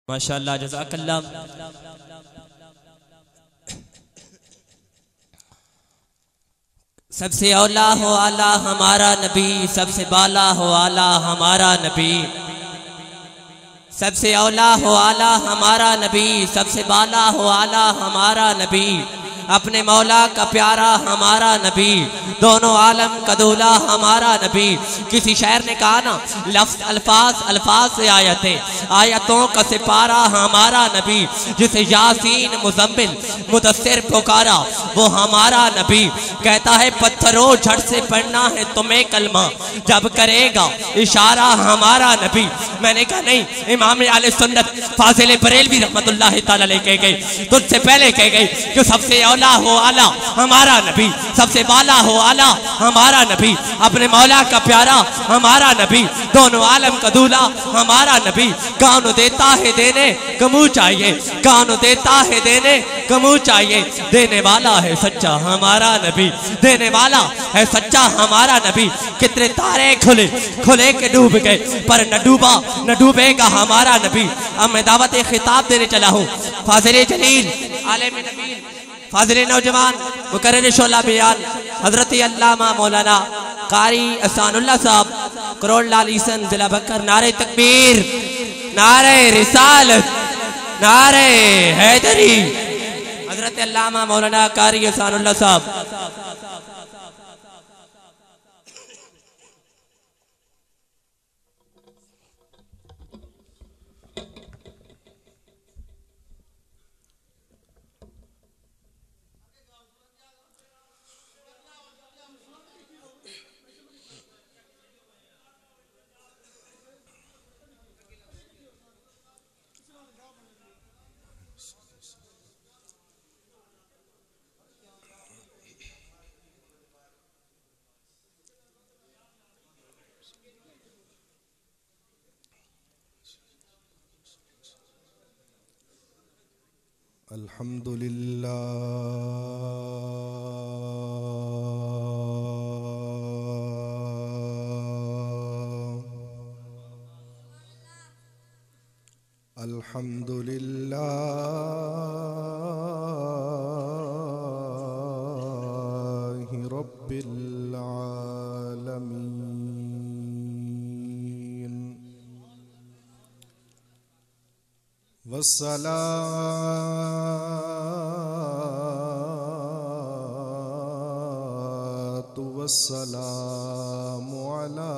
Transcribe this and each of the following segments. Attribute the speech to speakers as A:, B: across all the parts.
A: माशाअल्लाह जज़ाकल्लाह। सबसे औला हो आला हमारा नबी, सबसे बाला हो आला हमारा नबी। सबसे औला हो आला हमारा नबी, सबसे बाला हो आला हमारा नबी। अपने मौला का प्यारा हमारा नबी, दोनों आलम का दूल्हा हमारा नबी। किसी शायर ने कहा ना, लफ्ज़ अल्फाज अल्फाज से आयतें, आयतों का सिपारा हमारा नबी। जिसे यासीन मुज़म्मिल मुदस्सिर पुकारा वो हमारा नबी। कहता है पत्थरों झट से पढ़ना है तुम्हें कलमा, जब करेगा इशारा हमारा नबी। मैंने कहा नहीं, इमाम आले सुन्नत फाजिल बरेलवी रहमतुल्लाह तआला अलैह कह गए, तुझसे पहले कह गए कि सबसे औला हो आला हमारा नबी, सबसे बाला हो आला हमारा नबी। अपने मौला का प्यारा हमारा नबी, दोनों आलम का दूल्हा हमारा नबी। कौन देता है देने कमू चाहिए, कौन देता है देने कमू चाहिए। देने वाला है सच्चा हमारा नबी, देने वाला है सच्चा हमारा नबी। कितने तारे खुले खुले के डूब गए, पर न डूबा न डूबेगा हमारा नबी। अब मैं दावत खिताब देने चला हूँ फाजिल जलील आलिम नबी, फाजिल नौजवान मुकर्रर शोला बयान हजरत अल्लामा मौलाना कारी अहसानुल्लाह साहब करोड़ लाल ईसन जिला बकर। नारे तकबीर, नारे रिसालत, नारे हैदरी। हजरत अल्लामा मौलाना कारी अहसानुल्लाह साहब।
B: अल्हम्दुलिल्लाह अल्हम्दुलिल्लाह रब्बिल आलमीन वस्सलातु वस्सलामु अला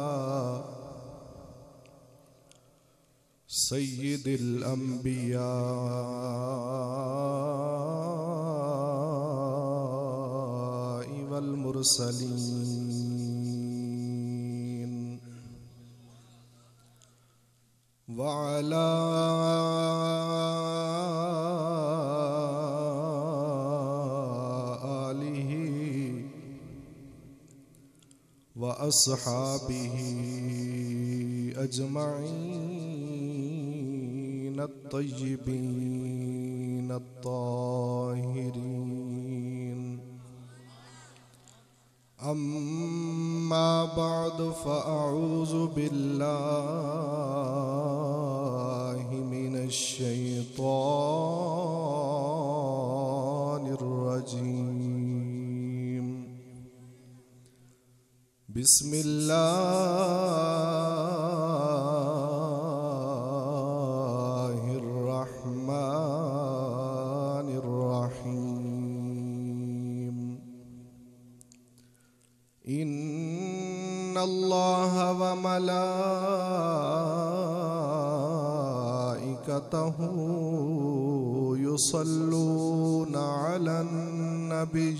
B: सय्यिदिल अंबिया वल मुरसलीन व अला आलिहि व अस्हाबिहि अजमईन अत्तय्यिबीन अत्ताहिरीन। अम्मा बअद फ़अऊज़ु बिल्लाहि मिनश शैतानिर रजीम। बिस्मिल्लाहिर रहमानिर रहीम। इन्नल्लाह व मलाइकतहु युसल्लूना अलन नबी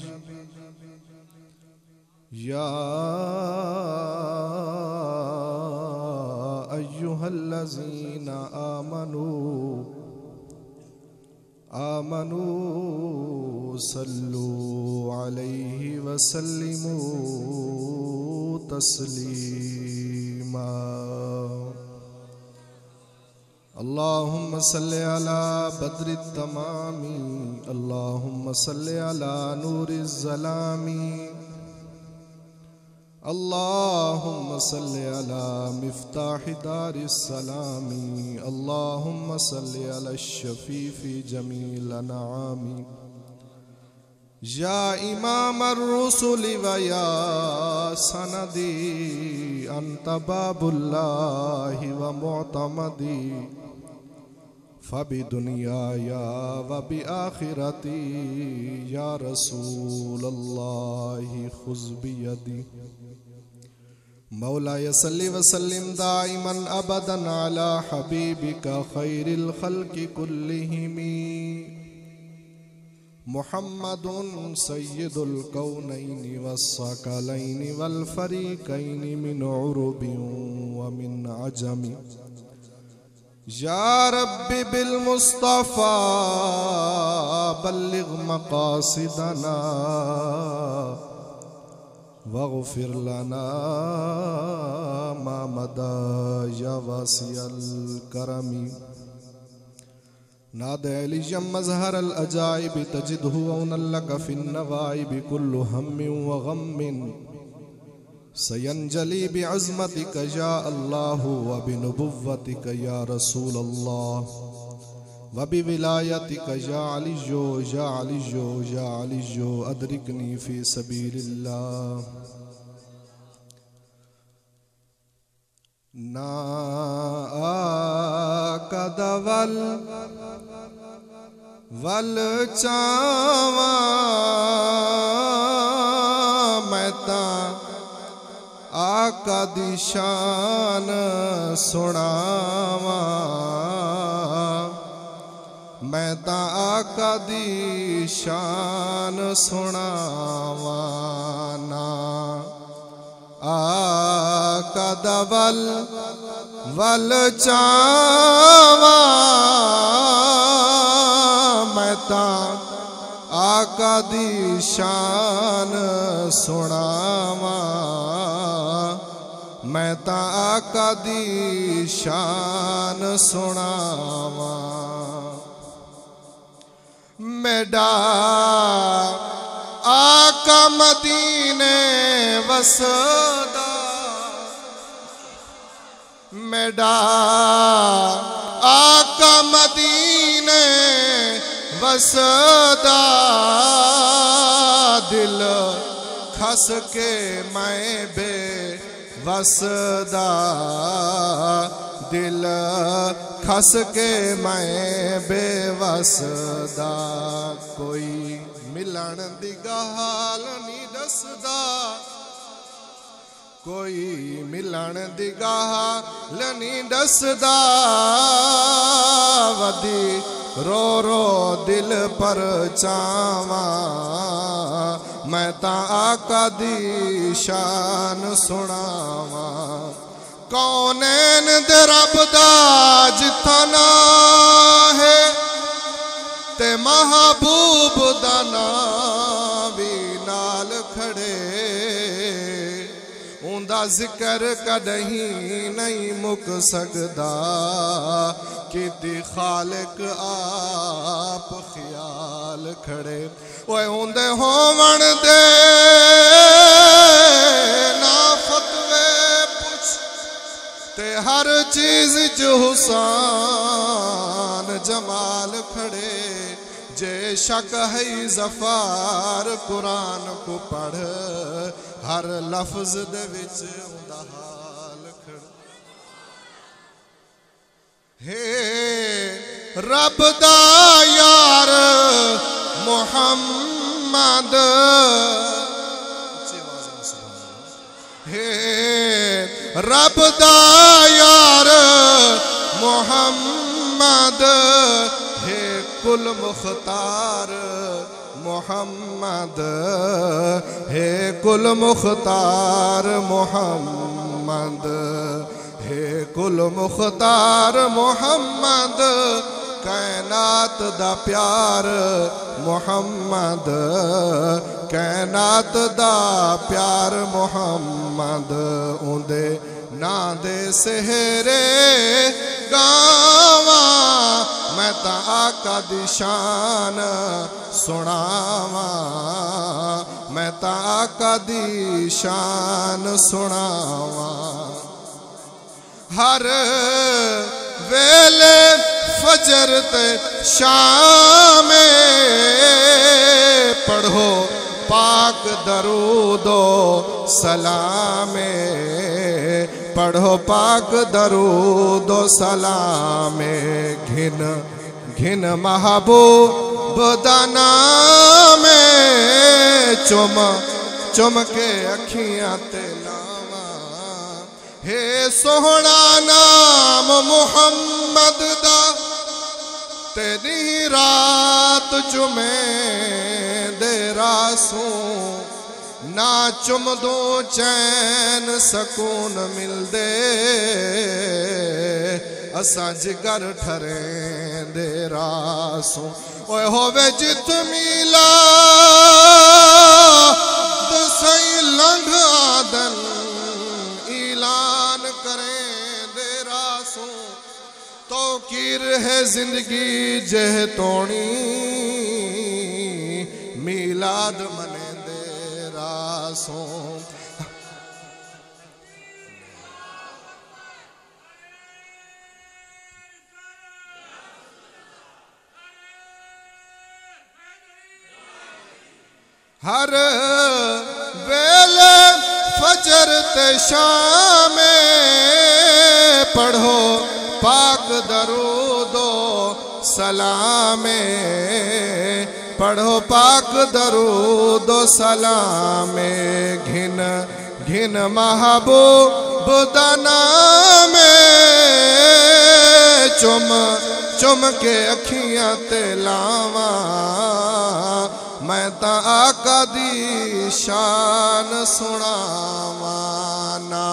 B: या अय्युहल्लज़ीना आमनू सल्लू अलैहि वसल्लिमू तस्लीमा। अल्लाहुम्मा सल्लि अला बद्रित तमामी, अल्लाहुम्मा सल्लि अला नूरिज़ ज़लामी, अल्लाहुम्मा सल्लि अला मिफ्ताह दारिस सलामी अल्लाहुम्मा सल्लि अला शफीफी जमील अनआमी या इमाम ar-रुसुल व या सनदी अंत बाबुल्लाहि व मुअतमदी फबि दुनियाया व बि आखिरती या रसूल अल्लाहि खुज़ बियदी मौलाया सल्लि व सल्लिम दाइमन अबदन अला हबीबिका खैरिल खल्क़ि कुल्लिहिमी मुहम्मदुन सय्यिदुल कौनैनि वस्सक़लैनि वल फ़रीक़ैनि मिन उरुबिन व मिन अजमी या रब्बि बिल मुस्तफ़ा बल्लिग़ मक़ासिदना वग़फ़िर लना मा मदा या वासिअल करमी नादअलियम मज़हर अल अजाइब तजिदहु औनन लक फ़िन नवाइब कुल्लु हम्मिन व गम्मिन सयंजली बिअज़मतिक या अल्लाह व बिनुबुव्वतिक या रसूल अल्लाह व बिविलायतिक या अलियो या अलियो या अलियो अदरिकनी फ़ी सबीलिल्लाह ना आकदवल वल चावा मैता आका दी शान सुनावा मैं ता आका दी शान सुनावा ना आका दवल वल चावा मैं ता आका दी शान सुनावा मैं ता आका दी शान सुनावा मेरा आका मदीने वसदा मेरा आका मदीने वसदा दिल खस के मैं बेवसदा दिल खस के मैं बेवसदा कोई मिलन दी गहाल नहीं दसदा कोई मिलन दी गहाल नहीं दसदा वदी रो रो दिल पर चावा मैं ता आका दी शान सुनावा कौनैन दे रब दा जिथा ना है ते महबूब दा नाम भी नाल खड़े उंदा जिक्र कदहीं नहीं मुक सकदा कि खालिक आप ख्याल खड़े ओए उंदे होवण दे ना फतवे पुछ ते हर चीज जो हुसान जमाल खड़े जे शक है ज़फ़ार कुरान को पढ़ हर लफ्ज दे विच उंदा हाल खड़े हे रब दा यार मोहम्मद हे रब दा यार मोहम्मद हे कुल मुख्तार मोहम्मद हे कुल मुख्तार मोहम्मद हे कुल मुख्तार मोहम्मद कैनात दा प्यार मोहम्मद कैनात दा प्यार मोहम्मद उंदे ना दे सेहरे गावा मैं मैं ता आका दी शान सुनावा, मैं ता आका दी शान सुनावा। हर वेले फजर ते शाम पढ़ो पाक दरूदो सलामे, पढ़ो पाक दरूदो सलामे। घिन घिन महबूब दा नाम चुम चुम के अखियां ते लावा। हे सोहना नाम मुहम्मद दा तेरी रात चुमे दे रासू, ना चुम दो चैन सकून मिल दे, असा जिगर ठरे दे रासू। ओए होवे जित मिला तो सही लंघ आदन ऐलान करें दे रासू। तो कीर है जिंदगी जह तोणी मिलाद मने दे रासों। हर वेले फजर ते शाम पढ़ो पाक दरूदो सलामे, पढ़ो पाक दरूदो सलामे। घिन घिन महबूब दा नाम चुम चुम के अखियां ते लावा, मैं ता आका दी शान सुनावा। ना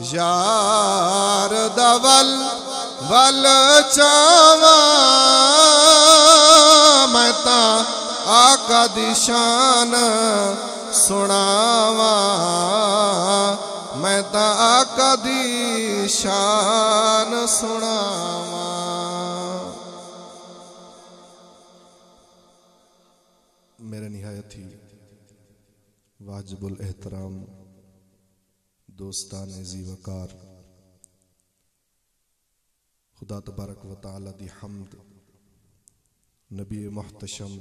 B: यार दवल वल चावा, मैं ता आका दी शान सुनावा, मैं ता आका दी शान सुनावा। मेरे निहायत ही वाजिबुल एहतराम दोस्तान ज़ीवकार, खुदा तबारक व तआला दी हम्द, नबी मुहतशम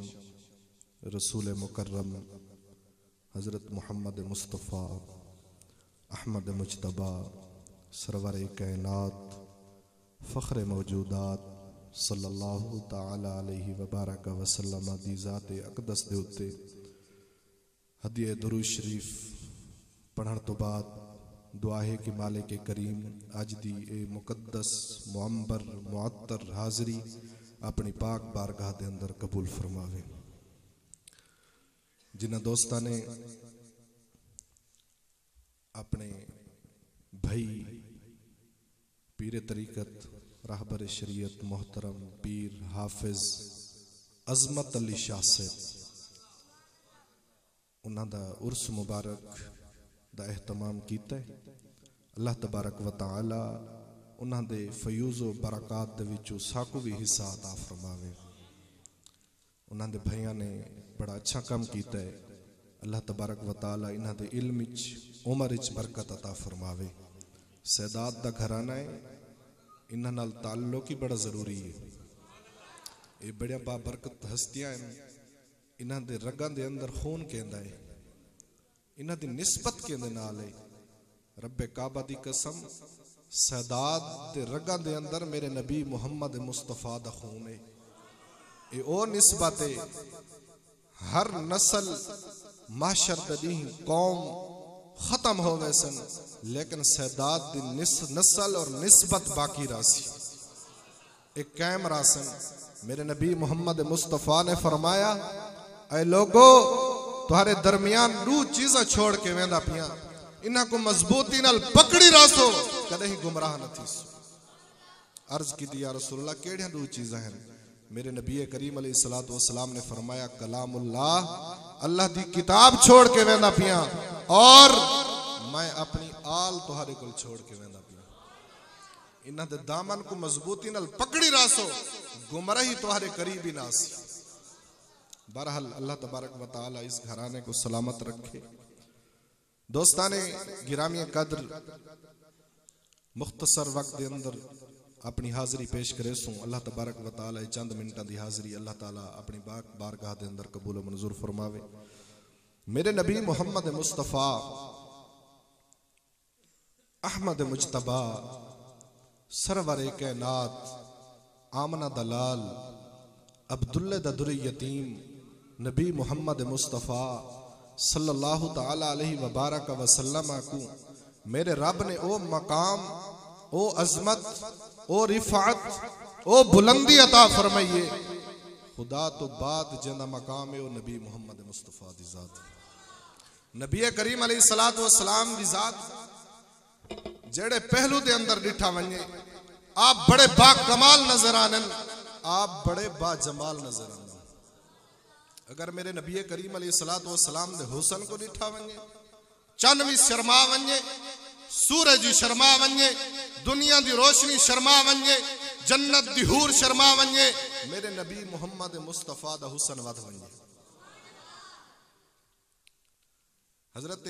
B: रसूल मुकर्रम हज़रत मुहम्मद मुस्तफ़ा अहमद मुजतबा सरवर कायनात फ़ख्र मौजूदात सल्लल्लाहु ताला अलैहि व बारक वसल्लम दी ज़ात अक़दस दे उत्ते हदिये दुरूद शरीफ पढ़न तो बाद दुआ है कि मालिक करीम अज दी ए मुकद्दस मुअम्बर मुअत्तर हाज़री अपनी पाक बारगाह दे अंदर कबूल फरमावे। जिन्हां दोस्तां ने अपने भाई पीर तरीकत रहबर शरीयत मोहतरम पीर हाफिज अजमत अली शाह साहब उन्हां दा उर्स मुबारक दा एहतमाम कीता है। अल्लाह तबारक व तआला उन्हां दे फयूज़ो बरकात दे विचों साकू भी हिस्सा अता फरमावे। उन्हां दे भाइयां ने बड़ा अच्छा काम कीता है। अल्लाह तबारक व तआला इन्हां दे इल्म विच उमर विच बरकत अता फरमावे। सैदात दा घराना है, इन्हां नाल ताल्लुक ही बड़ा जरूरी है। ये बड़िया बाबरकत हस्तियां हैं, इन्हां दे रगां दे अंदर खून कहंदा है, इन्हां दी निस्बत कहंदे नाल है। रब्बे काबा दी कसम सैदात दे रगां दे अंदर मेरे नबी मुहम्मद मुस्तफा दा खून है। ये ओ निस्बत है, हर नस्ल माशर दी कौम खत्म हो गए सन, लेकिन सैदात दी नस्ल और निस्बत बाकी रासी एक कायम रासन। मेरे नबी मोहम्मद मुस्तफ़ा ने फरमाया, ऐ लोगो तुम्हारे दरमियान दो चीज़ा छोड़ के वेंदा पिया, इन्हां को मजबूती नाल पकड़ी रासो, कदे ही गुमराह न थीसो। अर्ज की या रसूलल्लाह केड़ियां दो चीज़ा हैं? मेरे नबी करीम अलैहिस्सलातु वस्सलाम ने फरमाया, कलामुल्लाह, अल्लाह दी किताब छोड़ के वेंदा पिया, और मैं अपनी आल तुहारे कोल छोड़ के वेंदा पिया। इन्हां दे दामन को मजबूती नाल पकड़ी रासो, गुमराही तुम्हारे करीबी नासी। बहरहाल अल्लाह तबारक व तआला इस घराने को सलामत रखे। दोस्ताने गिरामी कद्र, मुख्तसर वक्त के अंदर अपनी हाजिरी पेश करे सूं। अल्लाह तबारक व तआला चंद मिनटां दी हाजिरी अल्लाह ताला अपनी बारगाह के अंदर कबूल मंजूर फरमावे। मेरे नबी मोहम्मद मुस्तफ़ा अहमद मुजतबा सरवरे कैनात आमना दलाल अब्दुल्ला ददुर यतीम नबी मोहम्मद मुस्तफ़ा सल्लल्लाहु ताला अलैहि व बारक वसल्लम को मेरे रब ने ओ मकाम, ओ अजमत, ओ रिफात, ओ बुलंदी अता फरमाइए। खुदा तो बाद जिंदा मकाम है ओ नबी मोहम्मद मुस्तफ़ा दी जात। नबी करीम अलैहिस्सलातु वस्सलाम दी जात जेड़े पहलू दे अंदर डिठा वने आप बड़े बा कमाल नजर आनन, आप बड़े बा जमाल नजर आनन। अगर मेरे नबी करीम अलैहिस्सलातु वस्सलाम दे हुस्न को डिठा वने, चंद भी शर्मा वने, सूरज शर्मा वने, दुनिया दी रोशनी शर्मा वने, जन्नत दी हूर शर्मा वने, मेरे नबी मोहम्मद मुस्तफ़ा दा हुस्न वध वने। हजरत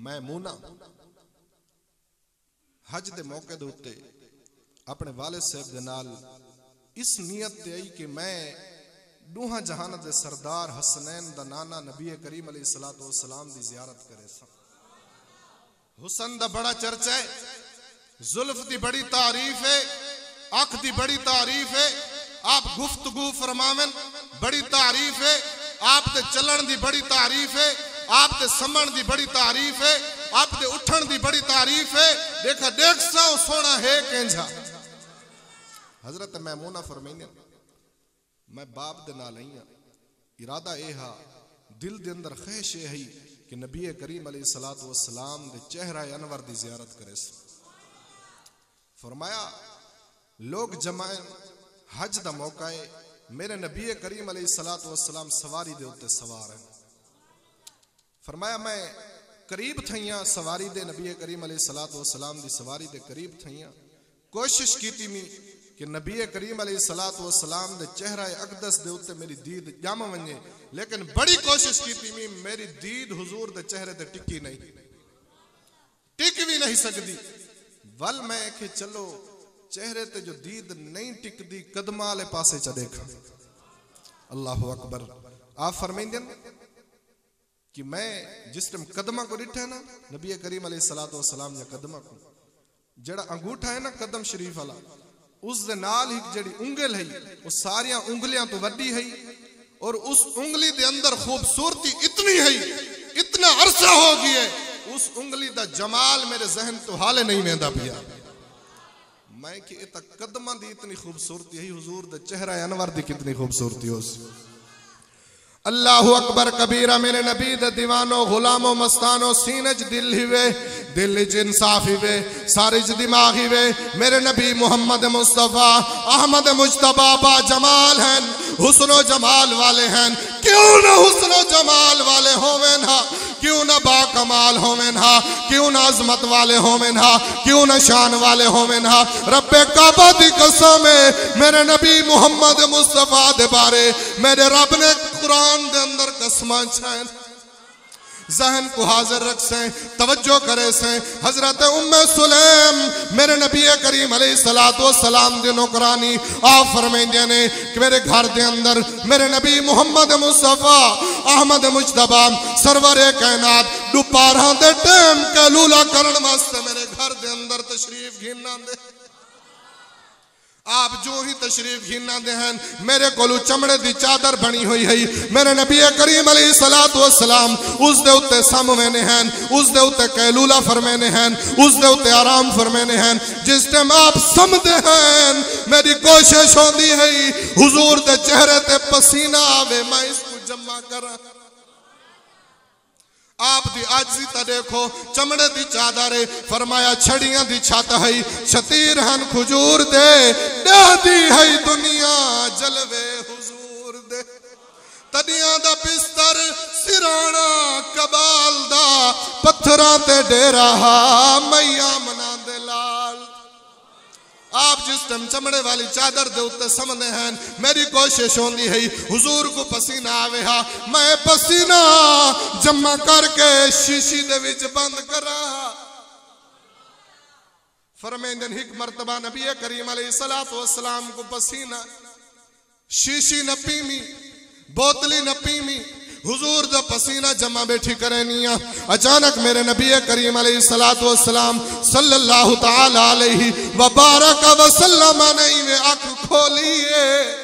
B: मैमूना हज दे मौके दे उत्ते अपने वालिद साहब दे नाल इस नियत ते आई कि मैं दूहा जहान दे सरदार हसनैन दा नाना नबी करीम अलैहिस्सलातु वस्सलाम दी जियारत करे सा। हुसन दा बड़ा चर्चा है, जुल्फ दी बड़ी तारीफ है, अख दी बड़ी तारीफ है, आप गुफ्तगू फरमावन बड़ी तारीफ है, आप दे चलन दी बड़ी तारीफ है, आप दे समण दी बड़ी तारीफ है, आप दे उठन दी बड़ी तारीफ है। देखा देख सो सोना है केंझा। हजरत मैमूना फरमाइने मैं बाप दे नाल आई हां, इरादा ए हा दिल दे अंदर ख्वाहिश ए है कि नबी करीम अलैहिस्सलातु वस्सलाम दे चेहरा अनवर दी जियारत करे। फरमाया लोग जमाए हज दा मौका है, मेरे नबी करीम अलैहिस्सलातु वस्सलाम सवारी दे उत्ते सवार है। फरमाया मैं करीब थईया सवारी दे, नबी करीम अलैहिस्सलातु वस्सलाम दी सवारी दे करीब थईया, कोशिश कीती मी कि नबी करीम अलैहिस्सलातु वस्सलाम दे चेहरा अक़दस दे उत्ते मेरी दीद जम वने, लेकिन बड़ी कोशिश कीती मी मेरी दीद हुजूर दे चेहरे ते टिकी नहीं, टिक भी नहीं सकती। वल मैं कि चलो चेहरे ते जो दीद नहीं टिकदी कदमां वाले पासे च देखा। अल्लाहु अकबर। आप फरमाइंदे कि मैं जिस टाइम कदमा को डिठा ना नबी करीम अलैहिस्सलातु वस्सलाम ने कदमा को जड़ा अंगूठा है ना कदम शरीफ वाला, उस दे नाल ही जड़ी उंगल है वो सारियां उंगलियां तो वड्डी है, और उस उंगली दे अंदर खूबसूरती इतनी है, इतना अरसा हो गया है, उस उंगली दा जमाल मेरे जहन तो हाले नहीं वेंदा पिया। मैं कि इतना कदमा दी इतनी खूबसूरती है, हुजूर दे चेहरा अनवर दी कितनी खूबसूरती हो। अल्लाहु अकबर कबीरा। मेरे नबी दे दीवानो गुलामो मस्तानो सीने च दिल ही वे, दिल च इंसाफ ही वे, सारे च दिमाग ही वे। मेरे नबी मोहम्मद मुस्तफ़ा अहमद मुजतबा बा जमाल हैं, हुस्नो जमाल वाले हैं। क्यों ना हुस्नो जमाल वाले होवे ना, क्यों ना बा कमाल होवे ना, क्यों ना अजमत वाले होवे ना, क्यों ना शान वाले होवे ना। रब्बे काबा दी कसम है मेरे नबी मोहम्मद मुस्तफ़ा दे बारे मेरे रब ने कुरान दे अंदर कसमां छाएं। जहन को हाजिर रख से तवज्जो करे से हजरत उम्मे सुलैम मेरे नबी करीम अलैहिस्सलातु वस्सलाम दे नौकरानी आप फरमाइंदे ने कि मेरे घर दे अंदर मेरे नबी मोहम्मद मुस्तफ़ा अहमद मुजतबा सरवरे कायनात दोपहर दे टाइम कैलूला करन वास्ते मेरे घर दे अंदर तशरीफ घिन्ना दे। आप जो ही तशरीफ घिन्ना दे हैं मेरे कोलू चमड़े दी चादर बनी हुई है, मेरे नबी करीम अलैहिस्सलातु वस्सलाम उस दे उत्ते सम वेने हैं, उस दे उत्ते कैलूला फरमाने हैं, उस दे उत्ते आराम फरमाने हैं। जिस टाइम आप समझते हैं मेरी कोशिश होती है हुजूर दे चेहरे ते पसीना आवे मैं इसको जमा करा। आप दी आजी ता देखो चमड़े दी चादर फरमाया छड़ियां दी छत है, छतीर हन खजूर दे दी है दुनिया जलवे हुजूर दे। तदियां दा बिस्तर सिराना कबाल दा पत्थरां ते डेरा मैया मना दे लाल। आप जिस टाइम चमड़े वाली चादर दे उत्ते समझते हैं मेरी कोशिश होती है हुजूर को पसीना आवे हा मैं पसीना जमा करके शीशी दे विच बंद करा। फरमाइंदे एक मर्तबा नबी करीम अलैहिस्सलातु वस्सलाम को पसीना शीशी न पीमी बोतली न पीमी हुजूर दा पसीना जमा बैठी करनिया। अचानक मेरे नबी करीम अलैहिस्सलातु वस्सलाम सल्लल्लाहु तआला अलैहि व बारक व सल्लम ने आंख खोली है।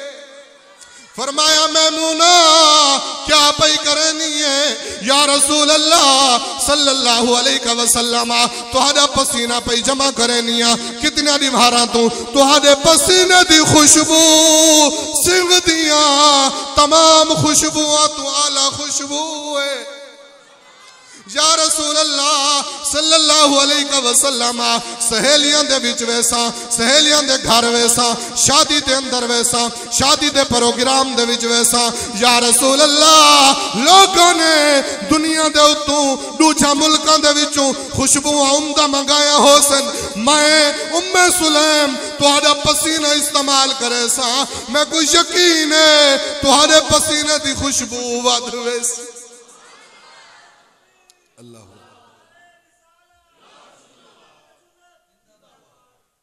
B: फरमाया मैमूना क्या पई करनी है या रसूल अल्लाह सल्लल्लाहु अलैहि वसल्लम तुहाडा पसीना पई जमा करनिया कितना दी मारा तू तुहाडे पसीने दी खुशबू सिंह दिया तमाम खुशबुआं तू आला खुशबू है या रसूल अल्लाह सल्लल्लाहु अलैहि वसल्लम सहेलियां दे विच वैसा सहेलियां दे घर वैसा शादी दे अंदर वैसा शादी दे प्रोग्राम दे विच वैसा या रसूल अल्लाह लोगों ने दुनिया दे उत्तों दूजा मुल्कां दे विचों खुशबुआं उम्दा मंगाया हो सन मैं उम्मे सुलैम तुहाडा पसीना इस्तेमाल करे सा मैं कोई यकीन है तुहाडे पसीने दी खुशबू वध वैसी।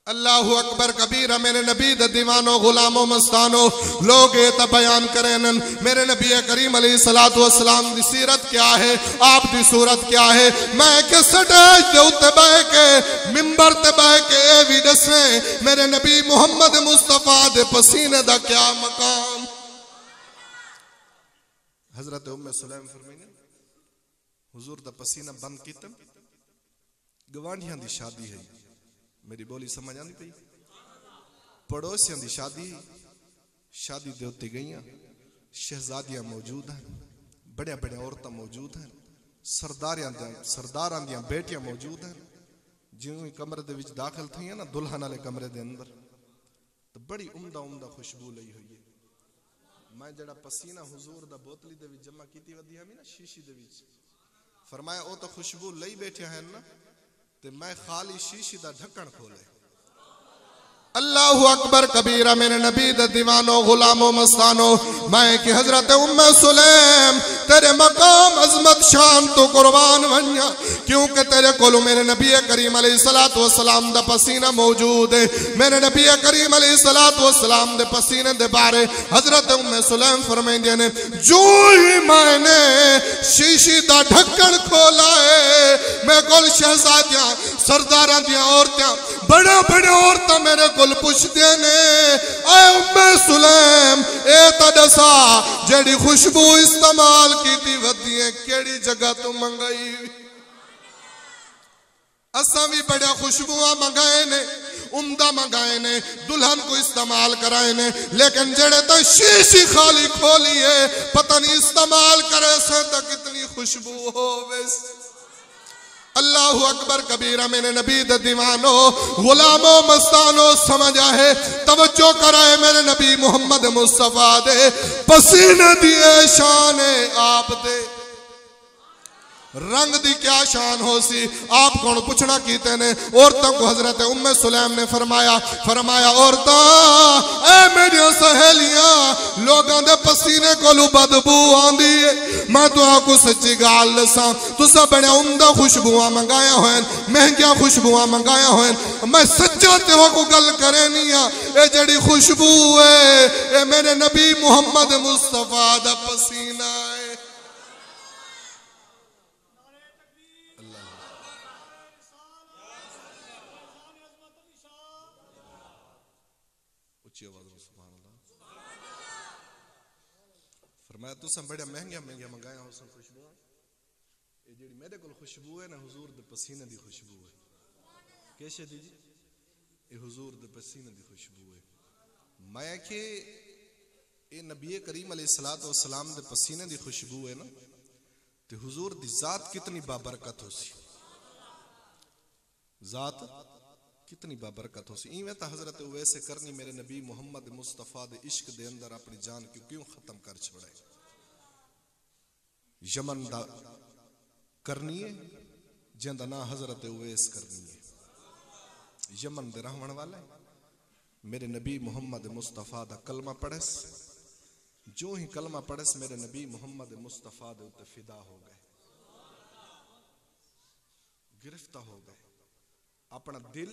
B: अल्लाहु अकबर कबीरा। मेरे नबी द दीवानो गुलामो मस्तानो लोग ये बयान करें मेरे नबी करीम अलैहिस्सलातु वस्सलाम दी सीरत क्या है आप दी सूरत क्या है। मैं के स्टेज दे उत्ते बह के मिंबर ते बह के ए भी दसे मेरे नबी मुहम्मद मुस्तफा दे पसीने दा क्या मकाम। हजरत उम्मे सुलैम फरमाइने हुजूर दा पसीना बंद कीता गवांढियां दी शादी है मेरी बोली समझ आती पई पड़ोसियों की शादी दे उत्ते गईयां शहजादियां मौजूद हैं बड़े बड़े औरतां मौजूद हैं सरदारां दियां बेटियां मौजूद हैं। जिवें ही कमरे दे विच दाखिल थी ना दुल्हन वाले कमरे दे अंदर तो बड़ी उम्दा उम्दा खुशबू लई हुई है। मैं जड़ा पसीना हुजूर दा बोतली दे विच जमा कीती वदी हमी ना शीशी दे विच फरमाया ओ तो खुशबू लई बैठे हैं ना ते मैं खाली शीशी दा ढक्कन खोले। अल्लाहु अकबर कबीरा। मेरे नबी द दीवानो गुलामो मस्तानो मैं कि हजरत उम्मे सुलैम तेरे मकाम अजमत शान तो कुर्बान वन्या क्योंकि तेरे कोलो मेरे नबी करीम अलैहिस्सलातु वस्सलाम दा पसीना मौजूद है। मेरे नबी करीम अलैहिस्सलातु वस्सलाम दे पसीने दे बारे हजरत उम्मे सुलैम फरमाइंदे ने जो ही मैंने शीशी दा ढक्कन खोला है मैं कोल शहजादियां सरदारां दियां औरतां बड़े बड़े औरतां मेरे कोल पुछदे ने ऐ उम्मे सुलैम ए ता दसा जेड़ी खुशबू इस्तेमाल कीती वदी है केड़ी जगह तू मंगाई। असा भी बड़ा खुशबुआं मंगाए ने उम्दा मंगाए ने दुल्हन को इस्तेमाल कराए ने लेकिन जेड़े तो शीशी खाली खोली है पता नहीं इस्तेमाल करे से तो कितनी खुशबू हो वैसे। अल्लाहु अकबर कबीरा। मेरे नबी द दीवानो गुलामो मस्तानो समझा है तवज्जो कराए मेरे नबी मुहम्मद मुस्तफा दे पसीने दी शान है आप दे रंग दी क्या शान हो सी आप कौन पूछना कीते ने औरतों को हजरत उम्मे सुलैम ने फरमाया औरतां ए मेरी सहेलियां लोगों दे पसीने कोलू बदबू आंदी है मैं तुहां सच्ची गाल दसा तुसा बड़े उम्दा खुशबुआं मंगाया होन महंगिया खुशबुआं मंगाया होन मैं सच्चा तेरे को गल करे नहीं ए जड़ी खुशबू है ए मेरे नबी मुहम्मद मुस्तफा दा पसीना है। फरमाया तुसा बड़े महंगिया महंगिया मंगाया हो सब खुशबू ये जेड़ी मेरे को खुशबू है ना हुजूर दे पसीने दी खुशबू है कैसे दी जी ये हुजूर दे पसीने दी खुशबू है। मैं कि ये नबी करीम अलैहिस्सलातु वस्सलाम दे पसीने दी खुशबू है ना ते हुजूर दी जात कितनी बाबरकत हो सी जात कितनी बाबरकत हो सी। इवें ता हजरत वैसे करनी मेरे नबी मुहम्मद मुस्तफा दे इश्क दे अंदर अपनी जान क्यों खत्म कर छोड़े। यमन दा करनी है जिंदा ना हजरत उवैस करनी है यमन दे रहने वाला मेरे नबी मुहम्मद मुस्तफा दा कलमा पढ़स, जो ही कलमा पढ़स मेरे नबी मुहम्मद मुस्तफा दे उत्ते फिदा हो गए, गिरफ्तार हो गए, अपना दिल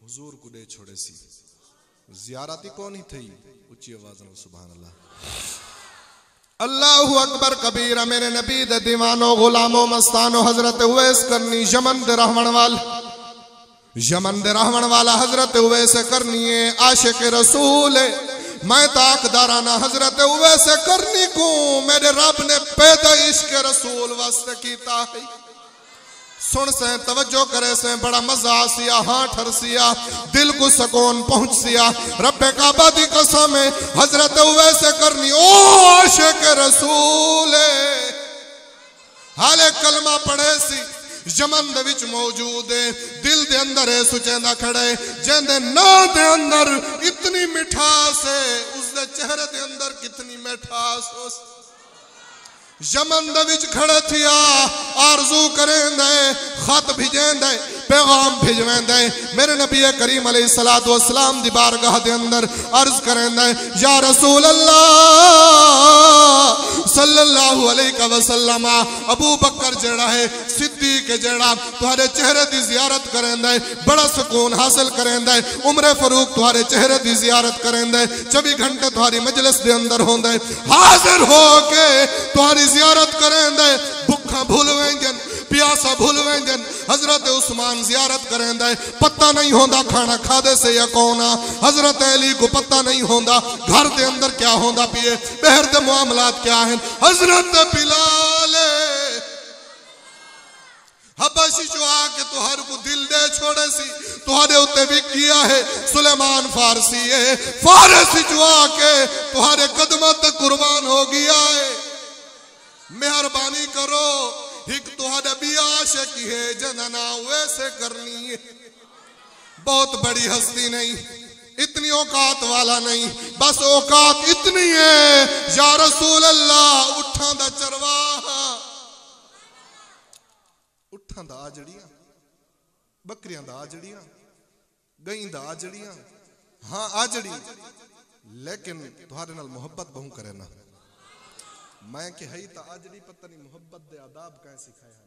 B: हुजूर को दे छोड़े सी। ज़ियारत कौन ही थी? उच्ची आवाज में सुभान अल्लाह। अल्लाहु अकबर कबीरा। मेरे नबी दे दीवानो गुलामो मस्तानो हजरत उवैस करनी यमन दे रहमन वाला, यमन दे रहमन वाला हजरत उवैस करनी है आशिक रसूल। मैं ताकदाराना हजरत उवैस करनी को मेरे रब ने पैदा इश्क रसूल वास्ते कीता है। सुन से तवज्जो करे से बड़ा मजा आसिया, हाँ ठरसिया, दिल को सुकून पहुंचिया। रब्बे काबा दी कसम है हजरत उवैस करनी ओ आशिक रसूल हाले कलमा पढ़े सी यमन दे विच मौजूद है। दिल दे अंदर है सुचेंदा खड़े जेंदे ना दे अंदर इतनी मिठास है, उसदे चेहरे दे अंदर कितनी मिठास हो। यमन दे विच खड़े थिया आरजू करेंदे, खत भेजेंदे, पैगाम भेजवेंदे। मेरे नबी करीम अलैहिस्सलातु वस्सलाम दी बारगाह दे अंदर अर्ज करेंदे या रसूल अल्लाह सल्लल्लाहु अलैहि वसल्लम, अबू बकर जेड़ा है सिद्दीक जेड़ा तुम्हारे चेहरे दी जियारत करेंदे, बड़ा सुकून हासिल करेंदे। उमर फारूक तुम्हारे चेहरे दी जियारत करेंदे, 24 घंटे तुम्हारी मजलिस दे अंदर होंदे, हाजिर होके तुम्हारी जियारत करेंदे। भूखा भूल वेंजन, प्यासा भूल वेंजन। हजरत उस्मान जियारत करेंदे, पता नहीं होंदा खाना खादे से या कौना। हजरत अली को पता नहीं होंदा घर दे अंदर क्या होंदा पिए, बहर दे मामलात क्या हैं। हजरत बिलाल हबशी जो आके तुहार को दिल दे छोड़े सी, तुहारे उत्ते भी किया है। सुलेमान फारसी है, फारसी जो आके तुहारे कदम तक कुर्बान हो गया है। मेहरबानी करो एक तुहारे भी आशिकी है जनना वैसे करनी है। बहुत बड़ी हस्ती नहीं, इतनी औकात वाला नहीं, बस औकात इतनी है या रसूल अल्लाह उठा दा चरवाहा, उठा दा आजड़ियां, बकरियां दा आजड़ियां, गई दा आजड़ियां, हाँ आजड़ी, लेकिन तुम्हारे नाल मोहब्बत बहु करे ना। मैं कि है ता आजड़ी, पता नहीं मोहब्बत दे आदाब कैसे सिखाया,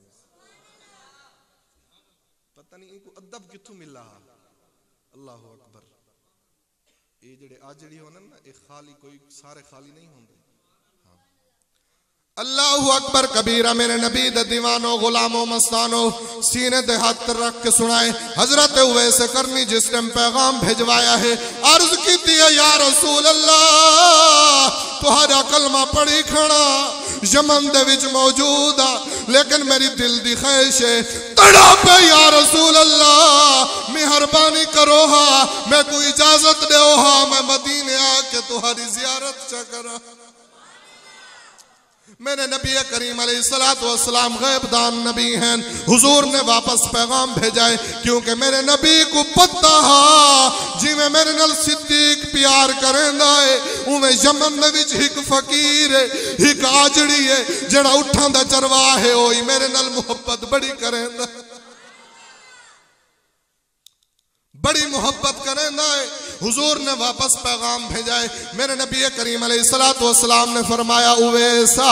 B: पता नहीं इनको अदब किथों मिला। अल्लाह अकबर। ये जेड़े आजड़ी होने ना, एक खाली कोई सारे खाली नहीं होंगे। अल्लाहु अकबर कबीरा। मेरे नबी दे दीवानो गुलामो मस्तानो सीने दे हाथ रख के सुनाए। हजरत उवैस करनी जिस टाइम पैगाम भेजवाया है, अर्ज की थी या रसूल अल्लाह तुहारा कलमा पढ़ी खड़ा यमन दे विच मौजूद आ, लेकिन मेरी दिल दी ख्वाहिश है तड़प या रसूल अल्लाह मेहरबानी करो हा, मैं कोई इजाजत दो हा, मैं मदीने आके तुहारी जियारत चा करा। मेरे नबी करीम अलैहिस्सलातु वस्सलाम गैबदान नबी हैं। हुजूर ने वापस पैगाम भेजा है क्योंकि मेरे नबी को पता है जिवें मेरे नाल सिद्दीक प्यार करेंदा है, उवें यमन दे विच एक फकीर है, एक आजड़ी है जेड़ा उठां दा चरवाहा है, ओही मेरे नाल मोहब्बत बड़ी करेंदा, बड़ी मोहब्बत करेंदा है। हुजूर ने वापस पैगाम भेजा है। मेरे नबी करीम अलैहिस्सलातु वस्सलाम ने फरमाया उवैसा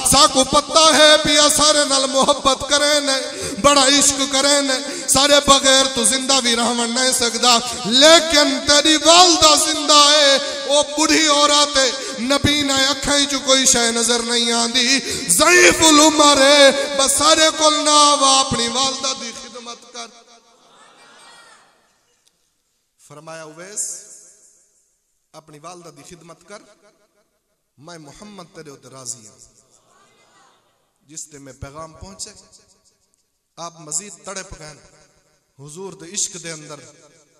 B: साको पता है पिया सारे नाल मोहब्बत करे ने, बड़ा इश्क करे ने, सारे बगैर तो जिंदा भी रहवन नहीं सकदा, लेकिन तेरी वालदा जिंदा है, वो बूढ़ी औरत है, नबी ने अखां च कोई शय नजर नहीं आंदी, ज़ईफुल उमर है, बस सारे कोल ना वा अपनी वालदा दी खिदमत कर। फरमाया उवैस अपनी वालदा दी खिदमत कर, मैं मोहम्मद तेरे उत्ते राजी हूं। जिस ते में पैगाम पहुंचे आप मजीद तड़प गए हुजूर दे इश्क दे अंदर।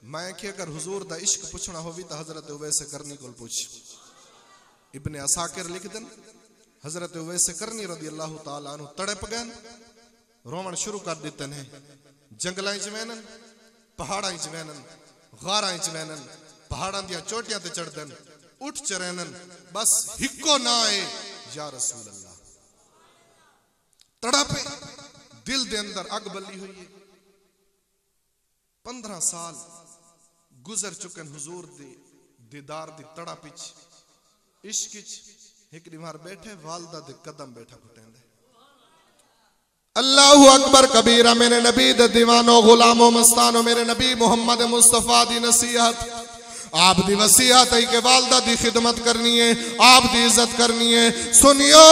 B: मैं कि अगर हुजूर दा इश्क पूछना होवी तो हजरत उवैस करनी कोल पूछ। इब्ने असाकिर लिख देन हजरत उवैस करनी रदी अल्लाह तआला अन्हु तड़प गए, रोवन शुरू कर दिते ने। जंगलां च वहनन, पहाड़ां च वहनन, गारां च वहनन, पहाड़ां दियां चोटियां ते चढ़दन, उठ चरैनन, बस हिक्को ना आए या रसूल अल्लाह। तड़पे दिल दे अंदर अग बली हुई है। 15 साल गुजर चुकन हुजूर दी दीदार दी तड़ा पिछ इश्क एक बार बैठे वालदा दे कदम बैठा घुटेंदे। अल्लाहु अकबर कबीरा। मेरे नबी दे दीवानो गुलामो मस्तानो मेरे नबी मुहम्मद मुस्तफा दी नसीहत आप दी वसीयत है कि वालदा दी खिदमत करनी है, आप दी इज्जत करनी है। सुनियो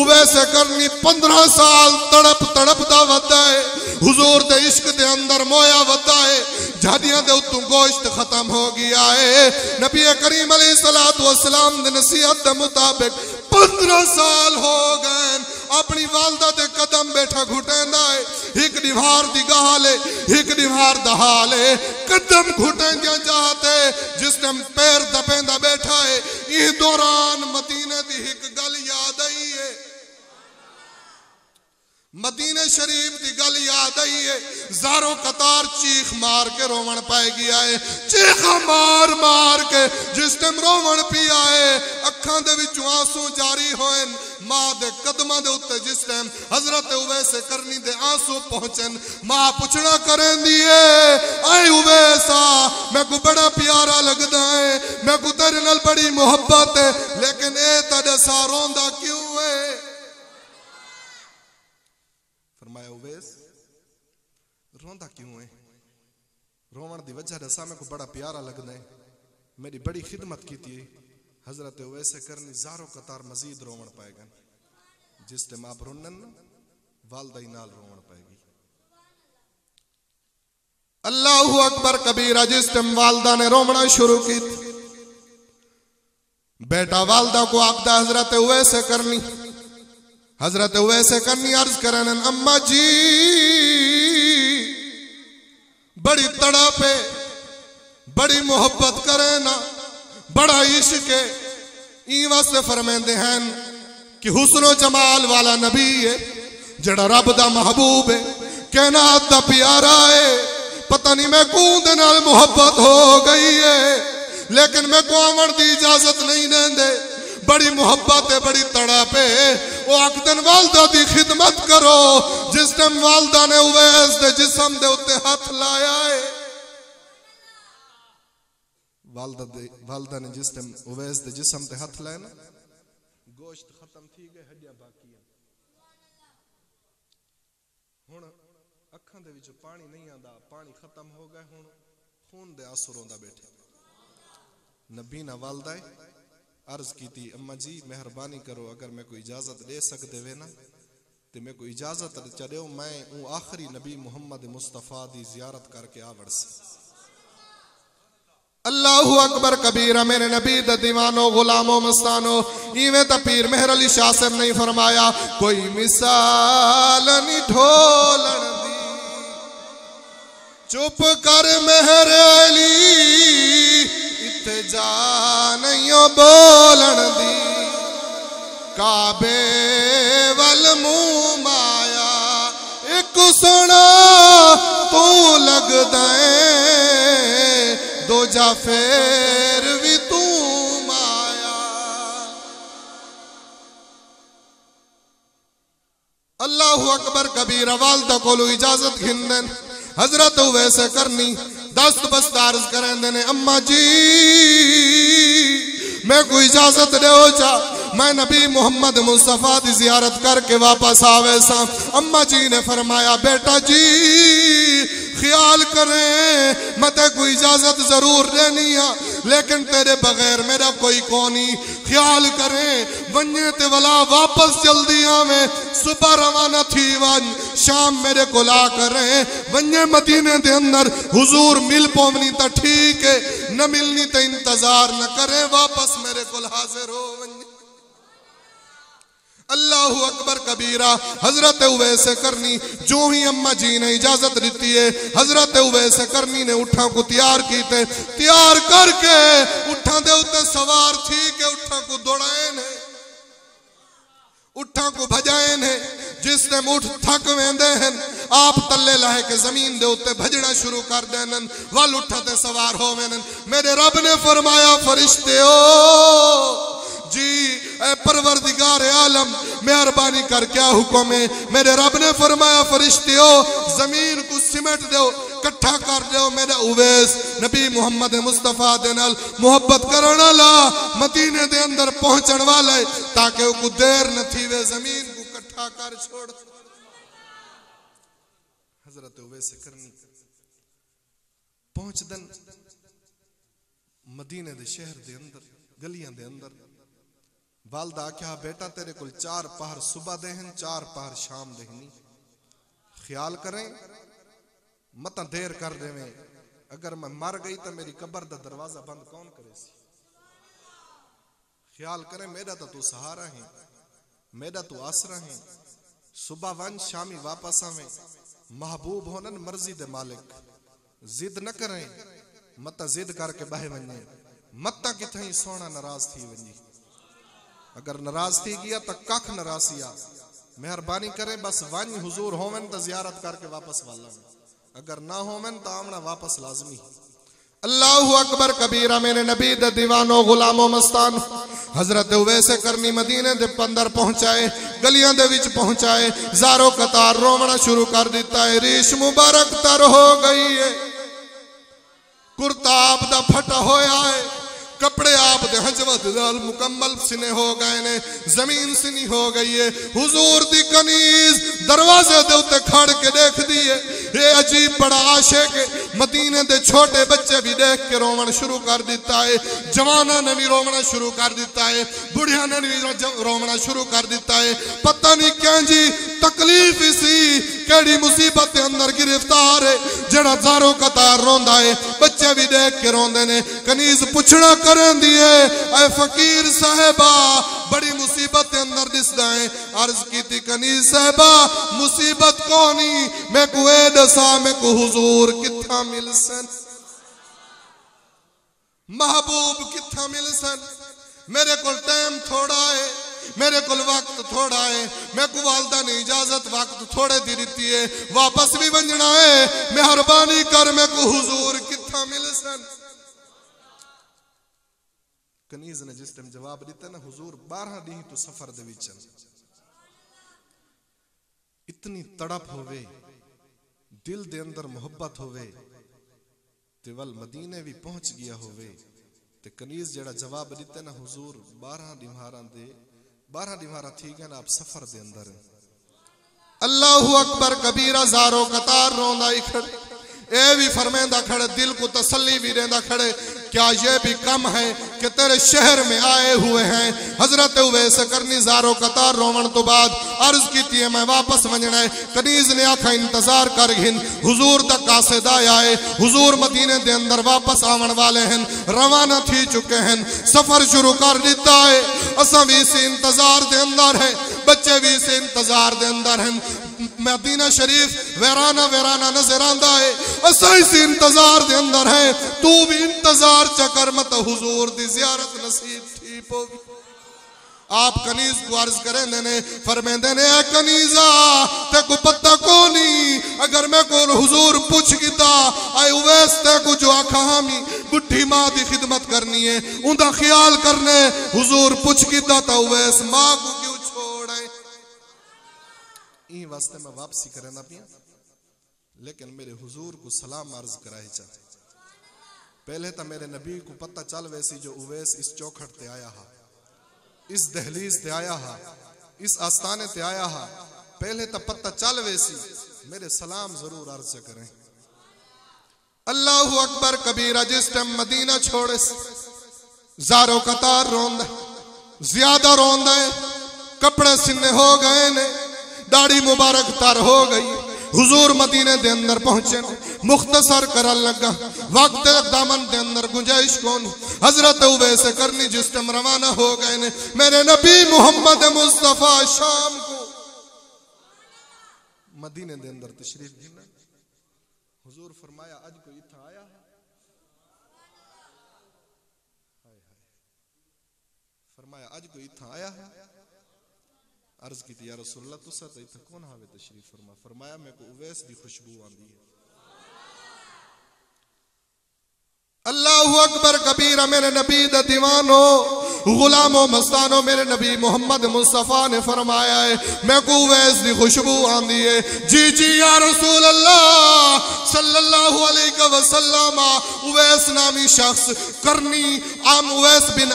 B: वैसे करनी 15 साल तड़प तड़प दा वदा है हुजूर दे इश्क दे अंदर मोया वदा है। झादियां दे उत्तों गोश्त खत्म हो गया है। नबी करीम अलैहिस्सलातु वस्सलाम दे नसीहत दे मुताबिक 15 साल हो गए अपनी वालदा दे कदम बैठा घुटेंदा है। एक दीवार दी गहाले एक दीवार दहाले कदम घुटेंदा जाते जिस टाइम पैर दपेंदा बैठा है। इस दौरान मदीने दी एक गल याद आई है, मदीने शरीफ की गल याद आई है। जारों कतार चीख मार के रोवण पाए गया है। चीख मार मार के जिस टाइम रोवण पिया है अखां दे विचों आंसू जारी होए। मां दे कदमां दे उत्ते जिस टाइम हजरत उवैस करनी दे आंसू पहुंचन मां पुछना करेंदी है ऐ उवैसा मैं को बड़ा प्यारा लगदा है, मैं को तेरे नाल बड़ी मोहब्बत है, लेकिन ए तड़े सा रोंदा क्यों है? फरमाया उवैस रोंदा क्यों है? रोवण दी वजह दसा मैं को बड़ा प्यारा लगदा है, मेरी बड़ी खिदमत की थी। हजरत उवैस करनी जारो कतार मजीद रोवण पाएगा। जिस टाइम आप रोनन वालदा ही नाल रोवण पाएगी। अल्लाहु अकबर कबीरा। जिस टाइम वालदा ने रोवना शुरू की बेटा वालदा को आखदा हजरत उवैस करनी। हजरत उवैस करनी अर्ज करन अम्मा जी बड़ी तड़प है, बड़ी मोहब्बत करे ना, बड़ा इश्क है। ई वास्ते फरमाते हैं कि हुस्नो जमाल वाला नबी है जड़ा रब दा महबूब है, कायनात दा प्यारा है। पता नहीं मैं कौन दे नाल मोहब्बत हो गई है, लेकिन मैं को आवन दी इजाजत नहीं देंदे। बड़ी मोहब्बत है, बड़ी तड़प है। वो आखदन वालदा दी खिदमत करो। जिस टाइम वालदा ने उवैस दे जिस्म दे उत्ते हाथ लाया है, वालदा ने जिस टाइम उवैस दे जिस्म ते हाथ लाया ना गोश्त खत्म थी गए, हड्डियां बाकी हैं। हुण अखां दे विच पानी नहीं आंदा, पानी खत्म हो गए, हुण खून दे आंसू रोंदा बैठे। नबी ना वालदा अर्ज की थी अम्मा जी मेहरबानी करो अगर मैं कोई इजाजत दे सकते वे ना तो मैं कोई इजाजत चलो मैं वो आखिरी नबी मुहम्मद मुस्तफा दी जियारत करके आवड़ से। अल्लाहु अकबर कबीरा। मेरे नबी दा दीवानो गुलामो मस्तानो इवें ता पीर मेहर अली शाह साहब नहीं फरमाया कोई मिसाल नहीं ढोलन दी, चुप कर मेहर अली इत्थे जा नहीं बोलन दी। काबे वल मुंह माया एक सुना तू लगदा है, दो जा फेर भी तू माया। अल्लाहु अकबर कबीर। वालदा कोलो इजाजत घिंदन हजरत उवैस करनी दस्त बस्तार करेंदे ने अम्मा जी मैं कोई इजाजत दो चा मैं नबी मोहम्मद मुस्तफा की जियारत करके वापस आवे सा। अम्मा जी ने फरमाया बेटा जी ख्याल करें मैं ते कोई इजाजत जरूर देनी है, लेकिन तेरे बगैर मेरा कोई कोनी। ख्याल करें वन्ये ते वला वापस जल्दी आवे, सुबह रवाना थी वन शाम मेरे को ला करें। वन्ये मदीने दे अंदर हुजूर मिल पवनी तो ठीक है, न मिलनी तो इंतजार न करे, वापस मेरे को हाजिर हो वन्ये। अल्लाहु अकबर कबीरा। हजरत उवैस करनी जो ही अम्मा जी ने इजाजत दी है हजरत उवैस करनी ने उठा को तैयार कीते, तैयार करके उठा दे उत्ते सवार थी के उठा को दौड़ाए ने, उठा को भजाए ने। जिस टाइम उठ थक वेंदे हैं आप तले लाए के जमीन दे उत्ते भजना शुरू कर देन, वल उठते सवार हो वेन। मेरे रब ने फरमाया फरिश्ते ओ जी ए परवरदिगार आलम मेहरबानी कर क्या हुक्म है। मेरे रब ने फरमाया फरिश्तियों जमीन को सिमट दो, कट्ठा कर दो मेरा उवैस नबी मुहम्मद मुस्तफा दे नाल मोहब्बत करन वाला मदीने दे अंदर पहुंचण वाला ताकि को देर न थी वे जमीन को कट्ठा कर छोड़। हजरत उवैस करनी पहुंचदन मदीने दे शहर दे अंदर गलियां दे अंदर वालदा आख्या बेटा तेरे को 4 पहर सुबह दे हैं 4 पहर शाम दे हैं ख्याल करें मत देर कर देवें अगर मैं मर गई तो मेरी कब्र दा दरवाजा बंद कौन करे सी। ख्याल करें मेरा तो तू सहारा है मेरा तू आसरा है सुबह वन शामी वापस आवे महबूब होनन मर्जी दे मालिक जिद न करें मत जिद करके बह वने मत किथे सोना नाराज थी वनी अगर नाराज थी गया तो कख नाराजिया मेहरबानी करे बस वन हुजूर होवन तो जियारत करके वापस वाला अगर ना होवन तो आमना वापस लाजमी। अल्लाहु अकबर कबीरा मेरे नबी दे दीवानो गुलामो मस्तान हजरत उवैस करनी मदीने दे अंदर पहुंचाए गलियां दे विच पहुंचाए ज़ारो कतार रोवना शुरू कर दिता है रीश मुबारक तर हो गई है कुर्ता आप दा फटा होया है कपड़े आप दे हजवत नाल मुकम्मल सिने हो गए ने जमीन सिनी हो गई है हुजूर दी कनीज दरवाजे दे उत्ते खड़ के देख दी है ये अजीब बड़ा आशिक मदीने दे छोटे बच्चे भी देख के रोवण शुरू कर दिता है जवाना ने भी रोवना शुरू कर दिता है बुढ़िया ने भी रोवना शुरू कर दिता है पता नहीं क्या जी तकलीफ सी केड़ी मुसीबत के अंदर गिरफ्तार है जड़ा ज़ारो कतार रोंदा है बच्चे भी देख के रोंदे ने कनीज पुछना करन दिए ऐ फकीर साहिबा बड़ी मुसीबत के अंदर दिसदा है अर्ज कीती कनीज साहिबा मुसीबत कोनी मैं को ए दसा मैं को हुजूर किथा मिलसन महबूब किथा मिलसन मेरे को टाइम थोड़ा है मेरे को वक्त थोड़ा है मैं को वालदा ने इजाजत वक्त थोड़े दी दिती है वापस भी वंजना है मेहरबानी कर मैं को हुजूर किथा मिलसन। कनीज ने जिस टाइम जवाब दिता ना हुजूर 12 दिन तो सफर दे विच इतनी तड़प होवे दिल दे अंदर मोहब्बत होवे ते वल मदीने भी पहुंच गया होवे ते कनीज जेड़ा जवाब दिता ना हुजूर 12 दिमारा ठीक है ना आप सफर दे अंदर अल्लाहु अकबर कबीरा ज़ारो कतार रोंदा खड़े ए भी फरमांदा खड़े दिल को तसल्ली भी देंदा खड़े क्या ये भी कम है कि तेरे शहर में आए हुए हैं। हजरत उवैस करनी ज़ारो कतार रोवण तो बाद अर्ज की थी मैं वापस वंजना है कनीज ने आखा इंतजार कर घिन हुजूर तक कासिदा आए हुजूर मदीने दे अंदर वापस आवन वाले हैं रवाना थी चुके हैं सफर शुरू कर दिता है असा भी इस इंतजार दे अंदर है बच्चे भी इस इंतजार दे अंदर हैं मदीना शरीफ वैराना वैराना नजर आंदा है असा इस इंतजार दे अंदर है तू भी इंतजार चकर मत हुजूर दी जियारत नसीब थी पोगी। आप कनीज को अर्ज करें ने फरमेंदे ने ए कनीजा ते को पता कोनी अगर मैं को हुजूर पूछ गिता आए उवैस ते को जो आखा हामी बुढ़ी मां दी खिदमत करनी है उनका ख्याल करने हुजूर पूछ गिता ता उवैस मां को क्यों छोड़े ई वास्ते मैं वापसी करना पिया लेकिन मेरे हुजूर को सलाम अर्ज कराए चा पहले तो मेरे नबी को पता चल वैसी जो उवैस इस चौखट ते आया हा इस दहलीज ते आया हा इस आस्थाने ते आया हा पहले तो पता चल वैसी मेरे सलाम जरूर अर्ज करें। अल्लाहु अकबर कबीरा जिस टाइम मदीना छोड़े ज़ारो कतार रोंदा ज्यादा रोंदा है कपड़े सिने हो गए ने दाढ़ी मुबारक तर हो गई हुजूर मदीने दे अंदर पहुंचे मुख्तसर करन लगा वक्त दामन दे अंदर गुंजाइश कौन हजरत उवैस करनी जिस टाइम रवाना हो गए ने मेरे नबी मुहम्मद मुस्तफा शाम को मदीने दे अंदर तशरीफ गिना हुजूर फरमाया आज कोई इथा आया है फरमाया आज कोई इथा आया है अर्ज की या रसूलल्लाह तुसा तो इतना कौन हावे तशरीफ फरमा फरमाया मैं को उवैस दी खुशबू आंदी है। अल्लाहु अकबर कबीरा मेरे नबी दा दीवानो गुलामों मस्तानो मेरे नबी मोहम्मद मुस्तफ़ा ने फरमाया है मैं को उवैस दी खुशबू आंदी है। जी जी या रसूल अल्लाह सल्लल्लाहु अलैहि वसल्लम। उवैस नामी शख्स करनी उवैस बिन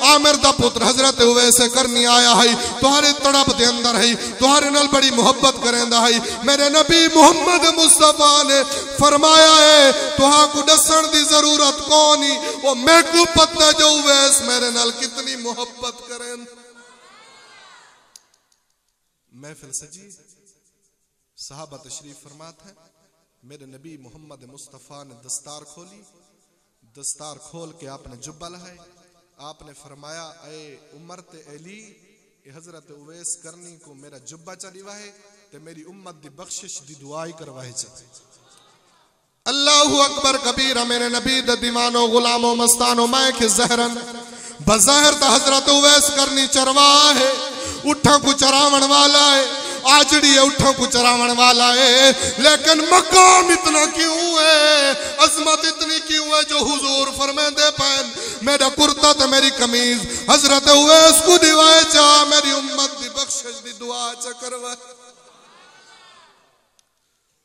B: आमिर दा पुत्र हजरत उवैस करनी आया है तुम्हारे तड़प दे अंदर है तुम्हारे नाल बड़ी मोहब्बत करेंदा है। मेरे नबी मोहम्मद मुस्तफ़ा ने फरमाया है तुहा को दसन दी जरूरत कौन ही वो मैं को पता जो उवैस मेरे नाल कितनी मोहब्बत करें। महफिल सजी सहाबा तशरीफ फरमाते हैं मेरे नबी मोहम्मद मुस्तफ़ा ने दस्तार खोली। दस्तार खोल के आपने जुब्बा लहाए। आपने फरमाया ए उमर ते अली हजरत उवैस करनी को मेरा जुब्बा चलीवा है ते मेरी उम्मत दी बख्शिश दी दुआई करवाए चे। अल्लाहु अकबर कबीरा। मेरे नबी द दीवानो गुलामो मस्तानो मैं के जहरन बज़ाहिर ता हजरत उवैस करनी चरवा है उठा को चरावण वाला है आजड़ी है उठा को चरावण वाला है लेकिन मकाम इतना क्यों है अजमत इतनी क्यों है जो हुजूर फरमाते पैन मेरा कुर्ता ते मेरी कमीज हजरत उवैस को दिवाए चा मेरी उम्मत दी बख्शिश दी दुआ च करवा।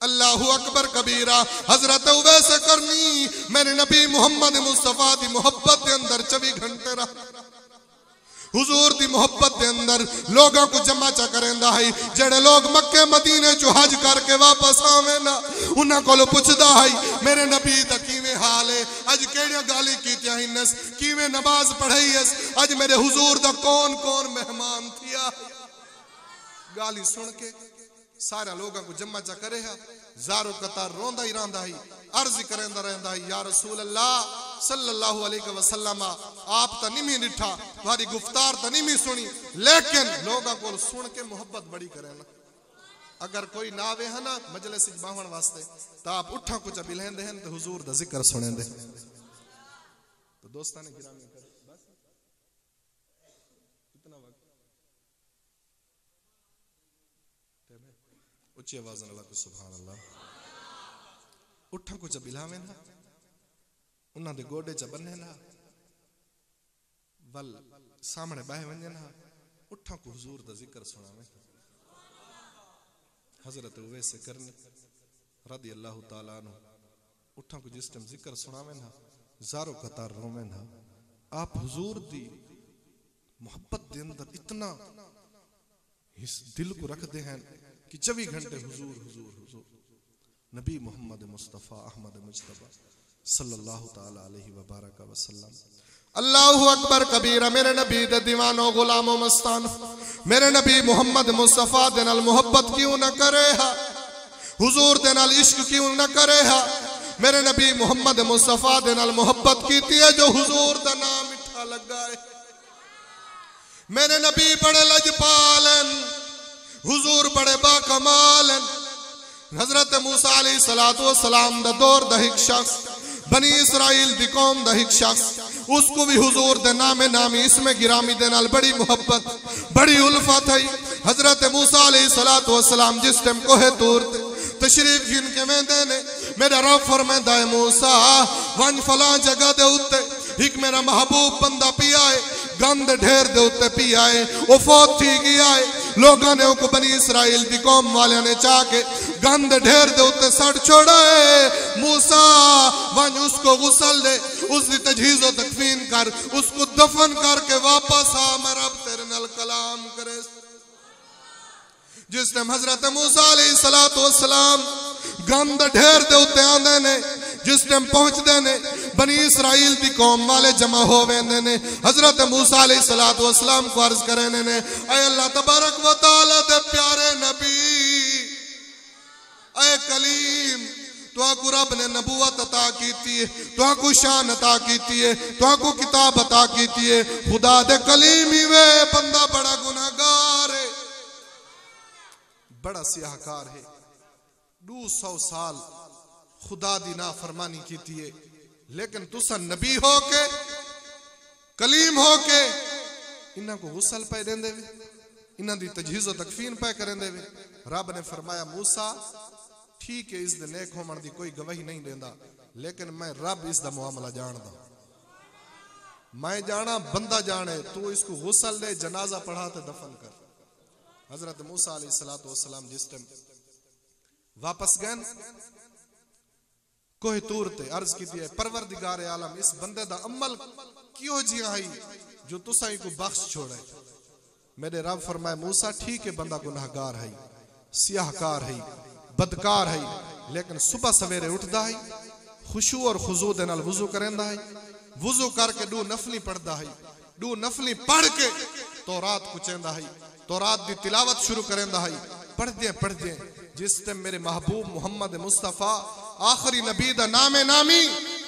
B: अल्लाहु अकबर कबीरा। हजरत उवैस करनी मेरे नबी मोहम्मद मुस्तफ़ा दी मोहब्बत के अंदर 24 घंटे रहा। हुजूर दी मोहब्बत के अंदर लोगों को जमा चा करेंदा है जेड़े लोग मक्के मदीने चो हज करके वापस आवे ना उन्हां कोलो पुछदा है मेरे नबी दा कीवें हाल है अज केड़ियां गाली कीतियां हिनस कीवें नमाज पढ़ाई है अज मेरे हुजूर दा कौन कौन मेहमान थिया। गाली सुन के सारे लोगों को जमा चा करे है ज़ारो कतार रोंदा ही रहंदा है अर्ज करेंदा रहंदा है या रसूल अल्लाह सल्लल्लाहु अलैहि वसल्लम आप तो नहीं डिठा तुम्हारी गुफ्तार तो नहीं सुनी लेकिन लोगों को सुन के मोहब्बत बड़ी करे ना। अगर कोई ना आवे है ना मजलिस बाहण वास्ते तो आप उठा कुछ बिलहेंदे हैं तो हुजूर दा जिक्र सुनेंदे। तो दोस्ताने गिरामी कर बस कितना वक्त उच्ची आवाज अल्लाह को सुभान अल्लाह। उठा कुछ बिलावे ना उन्हां दे गोडे च बन्ने ना वल सामने बाहे वंजे ना उठा को हुजूर दा जिक्र सुनावे। हजरत उवैस करनी रदी अल्लाह तआला अन्हु उठा को जिस टाइम जिक्र सुनावे ना ज़ारो कतार रोवे ना आप हुजूर दी मोहब्बत दे अंदर इतना इस दिल को रखते हैं कि 24 घंटे हुजूर हुजूर हुजूर नबी मोहम्मद मुस्तफ़ा अहमद मुज्तबा सल्लल्लाहु ताला अलैहि व बारक वसल्लम। अल्लाहु अकबर कबीरा। मेरे नबी दे दीवानो गुलामो मस्तान मेरे नबी मोहम्मद मुस्तफ़ा दे नाल मोहब्बत क्यों न करे हा हुजूर दे नाल इश्क क्यों न करे हा। मेरे नबी मोहम्मद मुस्तफ़ा दे नाल मोहब्बत कीती है जो हुजूर दा नाम मिठा लगा है। मेरे नबी बड़े लजपालन हुजूर बड़े बाकमाल। हजरत मूसा अलैहि सलातो वसलाम दा दौर दा एक शख्स बनी इसराइल दी कौम दा एक शख्स उसको भी हुजूर दे नामे नामी इसमें गिरामी दे नाल बड़ी मोहब्बत बड़ी उल्फत है। हजरत मूसा अलैहि सलातो वसलाम जिस टाइम कोहे तूर तशरीफ गिन के वेंदे ने मेरा रब फरमांदा है मूसा वन फला जगह दे उत्ते एक मेरा महबूब बंदा पिया है गंद ढेर दे उत्ते पिया है वो फौत थी गया है। लोगों ने उनको बनी इसराइल दी कौम वाले ने चाह के गंद ढेर दे उत्ते सड़ छोड़ा है। मूसा वन उसको गुसल दे उसकी तजहीज़ व तकफीन कर उसको दफन करके वापस आ मैं रब तेरे नाल कलाम करे। जिस टाइम हजरत मूसा अलैहि सलातो वसलाम गंद ढेर दे उत्ते आंदे ने जिस टाइम पहुंचते ने बनी इसराइल दी कौम वाले जमा हो वेंदे ने हजरत मूसा अलैहि सलातो वसलाम को अर्ज करे ने ऐ अल्लाह तबारक व तआला दे प्यारे नबी ऐ कलीम तुहाको रब ने नबूवत अता कीती है तुहाको शान अता कीती है तुहाको किताब अता कीती है। खुदा दे कलीम ही वे बंदा बड़ा गुनाहगार है बड़ा सियाहकार है 200 साल खुदा दी नाफरमानी कीती है लेकिन तुसा नबी हो के कलीम हो के इन्हां को गुसल पे देंदे वे इन्हां दी तजहीज़ व तकफीन पे करेंदे वे। रब ने फरमाया मूसा ठीक है इस दे नेक होमण दी कोई गवाही नहीं देंदा लेकिन मैं रब इस दा मुआमला जानदा। मैं जाना बंदा जाने, तू इसको गुस्ल दे, जनाजा पढ़ा ते दफन कर। हजरत मूसा अलैहिस्सलाम जिस टाइम वापस गए कोह तूर ते अर्ज की है, परवरदिगार आलम इस बंदे दा अमल क्यों जिया है जो तुसाई को बख्श छोड़े। मेरे रब फरमाए मूसा ठीक है बंदा गुनाहगार है, सियाहकार है, बदकार है, लेकिन सुबह सवेरे उठदा है, खुशू और खुजू दे नाल वुजू करेंदा है, वुजू करके दो नफली पढ़दा है, दो नफली पढ़ के तौरात को चेंदा है, तौरात दी तिलावत शुरू करेंदा है। पढ़दे जिस टाइम मेरे महबूब मोहम्मद मुस्तफा आखिरी नबी दा नामे नामी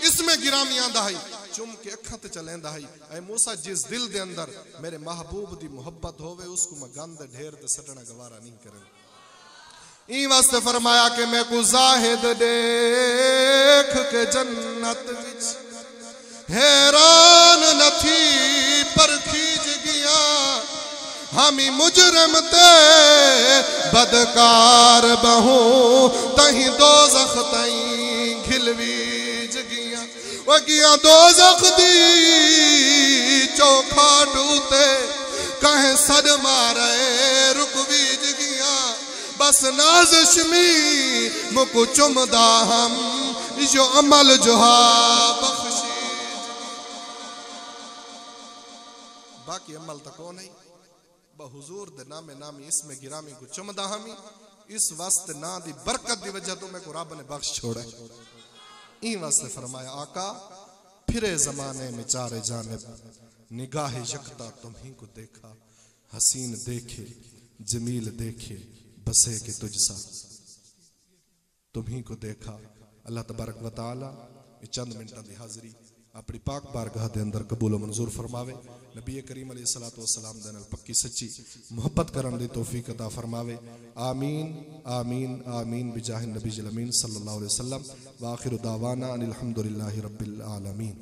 B: इसमें गिरामी आंदा है, चुम के अखा ते चलेंदा है। ऐ मूसा जिस दिल दे अंदर मेरे महबूब दी मोहब्बत होवे उसको मैं गंद ढेर ते सटना गवारा नहीं करें। ई वास्ते फरमाया कि मैं को जाहिद देख के जन्नत विच हैरान नथी पर खींच गया, हमी मुजरम ते बदकार बहू तही दोज़ख तई घिलवीज गया, वो गया दोज़ख दी चौखाटू ते कहे सद मारे रुकवीज गया, बस नाज़िश में मुको चुमदा हम जो अमल जोहा बख्शी, बाकी अमल तक को नहीं हुजूर दे नामे नामी इसमें गिरामी को चुमदा हमी, इस वास्ते ना दी बरकत दी वजह तो मैं को रब ने बख्श छोड़े। ई वास्ते फरमाया आका फिरे जमाने में चारे जानिब निगाह यकता तुम्ही को देखा, हसीन देखे जमील देखे बसे के तुझसा तुम्ही को देखा। अल्लाह तबारक व तआला चंद मिनटां दी हाज़री अपनी पाक बारगाह दे अंदर कबूल मंजूर फरमावे। नबी करीम अलैहिस्सलातु वस्सलाम दे नाल पक्की सच्ची मोहब्बत करन दी तौफीक अता फरमावे। आमीन आमीन आमीन बिजाहि नबी अमीन सल्लल्लाहु अलैहि वसल्लम। व आखिरु दावाना अनिल हम्दुलिल्लाहि रब्बिल आलमीन।